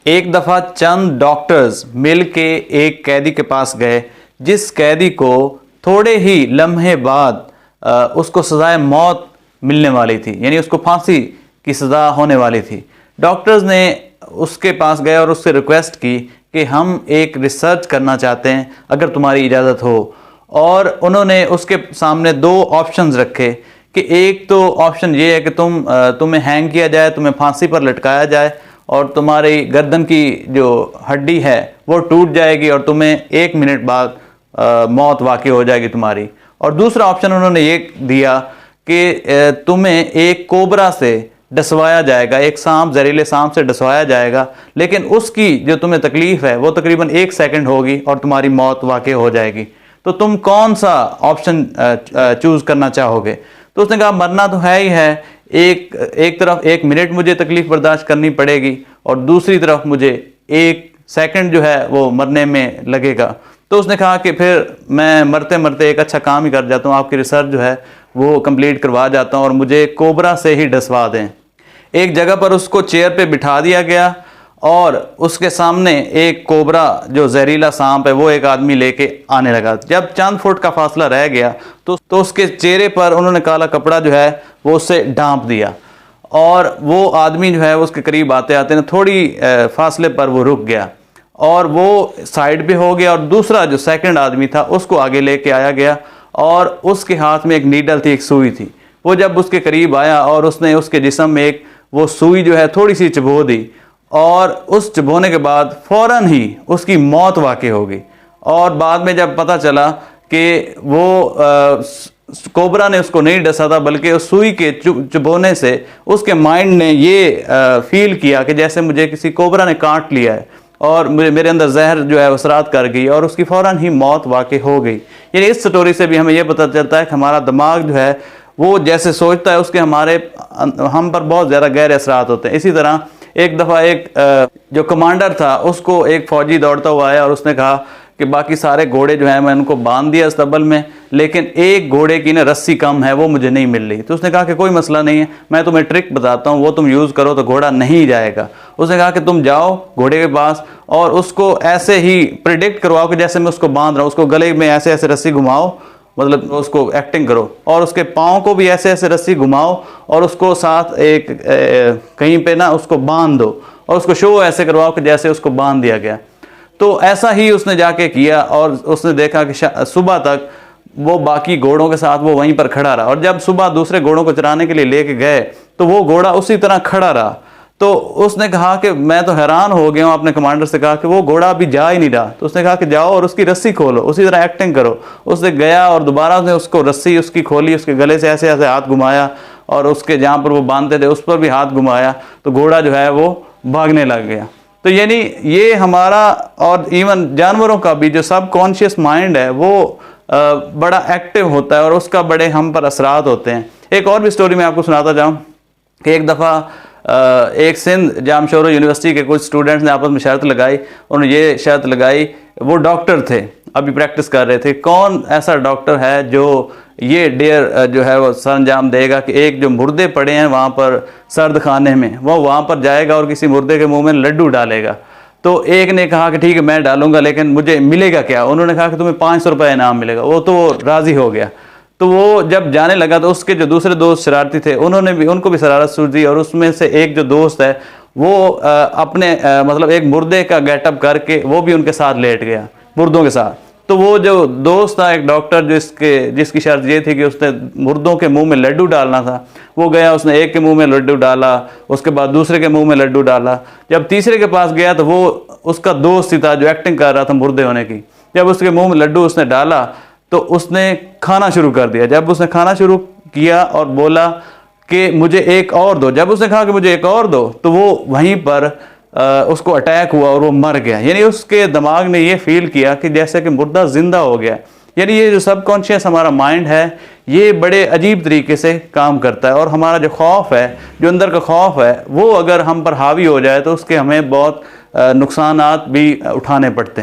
एक दफ़ा चंद डॉक्टर्स मिल के एक कैदी के पास गए, जिस कैदी को थोड़े ही लम्हे बाद उसको सज़ाए मौत मिलने वाली थी, यानी उसको फांसी की सज़ा होने वाली थी। डॉक्टर्स ने उसके पास गए और उससे रिक्वेस्ट की कि हम एक रिसर्च करना चाहते हैं, अगर तुम्हारी इजाज़त हो। और उन्होंने उसके सामने दो ऑप्शंस रखे कि एक तो ऑप्शन ये है कि तुम्हें हैंग किया जाए, तुम्हें फांसी पर लटकाया जाए और तुम्हारी गर्दन की जो हड्डी है वो टूट जाएगी और तुम्हें 1 मिनट बाद मौत वाक़ई हो जाएगी तुम्हारी। और दूसरा ऑप्शन उन्होंने ये दिया कि तुम्हें एक कोबरा से डसवाया जाएगा, एक सांप, जहरीले सांप से डसवाया जाएगा, लेकिन उसकी जो तुम्हें तकलीफ़ है वो तकरीबन 1 सेकंड होगी और तुम्हारी मौत वाक़ई हो जाएगी। तो तुम कौन सा ऑप्शन चूज़ करना चाहोगे? तो उसने कहा मरना तो है ही है, एक तरफ 1 मिनट मुझे तकलीफ़ बर्दाश्त करनी पड़ेगी और दूसरी तरफ मुझे 1 सेकंड जो है वो मरने में लगेगा। तो उसने कहा कि फिर मैं मरते मरते एक अच्छा काम ही कर जाता हूँ, आपकी रिसर्च जो है वो कंप्लीट करवा जाता हूँ और मुझे कोबरा से ही डसवा दें। एक जगह पर उसको चेयर पे बिठा दिया गया और उसके सामने एक कोबरा जो जहरीला सांप है वो एक आदमी लेके आने लगा। जब चंद फुट का फासला रह गया तो उसके चेहरे पर उन्होंने काला कपड़ा जो है वो उससे ढांप दिया और वो आदमी जो है उसके करीब आते आते ना थोड़ी फासले पर वो रुक गया और वो साइड पे हो गया और दूसरा जो सेकंड आदमी था उसको आगे लेके आया गया और उसके हाथ में एक नीडल थी, एक सुई थी। वो जब उसके करीब आया और उसने उसके जिस्म में एक वो सुई जो है थोड़ी सी चुभो दी और उस चुभोने के बाद फ़ौरन ही उसकी मौत वाक़ई हो गई। और बाद में जब पता चला कि वो कोबरा ने उसको नहीं डसा था, बल्कि उस सुई के चुभोने से उसके माइंड ने ये फील किया कि जैसे मुझे किसी कोबरा ने काट लिया है और मेरे अंदर जहर जो है असरात कर गई और उसकी फ़ौरन ही मौत वाक़ई हो गई। यानी इस स्टोरी से भी हमें यह पता चलता है कि हमारा दिमाग जो है वो जैसे सोचता है उसके हम पर बहुत ज़्यादा गहरे असरात होते हैं। इसी तरह एक दफ़ा एक जो कमांडर था उसको एक फ़ौजी दौड़ता हुआ आया और उसने कहा कि बाकी सारे घोड़े जो हैं मैं उनको बांध दिया अस्तबल में, लेकिन एक घोड़े की ना रस्सी कम है, वो मुझे नहीं मिल रही। तो उसने कहा कि कोई मसला नहीं है, मैं तुम्हें ट्रिक बताता हूँ, वो तुम यूज़ करो तो घोड़ा नहीं जाएगा। उसने कहा कि तुम जाओ घोड़े के पास और उसको ऐसे ही प्रिडिक्ट करवाओ कि जैसे मैं उसको बांध रहा हूँ, उसको गले में ऐसे ऐसे रस्सी घुमाओ, मतलब उसको एक्टिंग करो और उसके पाँव को भी ऐसे ऐसे रस्सी घुमाओ और उसको साथ एक कहीं पे ना उसको बांध दो और उसको शो ऐसे करवाओ कि जैसे उसको बांध दिया गया। तो ऐसा ही उसने जाके किया और उसने देखा कि सुबह तक वो बाकी घोड़ों के साथ वो वहीं पर खड़ा रहा और जब सुबह दूसरे घोड़ों को चराने के लिए लेके गए तो वो घोड़ा उसी तरह खड़ा रहा। तो उसने कहा कि मैं तो हैरान हो गया हूँ, अपने कमांडर से कहा कि वो घोड़ा अभी जा ही नहीं रहा। तो उसने कहा कि जाओ और उसकी रस्सी खोलो, उसी तरह एक्टिंग करो। उसने गया और दोबारा उसने उसको रस्सी उसकी खोली, उसके गले से ऐसे ऐसे हाथ घुमाया और उसके जहाँ पर वो बांधते थे उस पर भी हाथ घुमाया, तो घोड़ा जो है वो भागने लग गया। तो यानी ये हमारा और इवन जानवरों का भी जो सबकॉन्शियस माइंड है वो बड़ा एक्टिव होता है और उसका बड़े हम पर असरात होते हैं। एक और भी स्टोरी मैं आपको सुनाता जाऊँ कि एक दफ़ा एक सिंध जामशोरो यूनिवर्सिटी के कुछ स्टूडेंट्स ने आपस में शर्त लगाई। उन्होंने ये शर्त लगाई, वो डॉक्टर थे, अभी प्रैक्टिस कर रहे थे, कौन ऐसा डॉक्टर है जो ये डेयर जो है वो सरंजाम देगा कि एक जो मुर्दे पड़े हैं वहाँ पर सर्द खाने में, वो वहाँ पर जाएगा और किसी मुर्दे के मुंह में लड्डू डालेगा। तो एक ने कहा कि ठीक है मैं डालूंगा, लेकिन मुझे मिलेगा क्या? उन्होंने कहा कि तुम्हें 500 रुपये इनाम मिलेगा। वो तो राज़ी हो गया। तो वो जब जाने लगा तो उसके जो दूसरे दोस्त शरारती थे उनको भी शरारत सूझी और उसमें से एक जो दोस्त है वो अपने मतलब एक मुर्दे का गेटअप करके वो भी उनके साथ लेट गया, मुर्दों के साथ। तो वो जो दोस्त था एक डॉक्टर जिसकी शर्त ये थी कि उसने मुर्दों के मुंह में लड्डू डालना था, वो गया, उसने एक के मुंह में लड्डू डाला, उसके बाद दूसरे के मुंह में लड्डू डाला। जब तीसरे के पास गया तो वो उसका दोस्त ही था जो एक्टिंग कर रहा था मुर्दे होने की। जब उसके मुंह में लड्डू उसने डाला तो उसने खाना शुरू कर दिया। जब उसने खाना शुरू किया और बोला कि मुझे एक और दो, जब उसने कहा कि मुझे एक और दो तो वो वहीं पर उसको अटैक हुआ और वो मर गया। यानी उसके दिमाग ने ये फील किया कि जैसे कि मुर्दा जिंदा हो गया। यानी ये जो सबकॉन्शियस हमारा माइंड है ये बड़े अजीब तरीके से काम करता है और हमारा जो खौफ है, जो अंदर का खौफ है, वो अगर हम पर हावी हो जाए तो उसके हमें बहुत नुकसानात भी उठाने पड़ते हैं।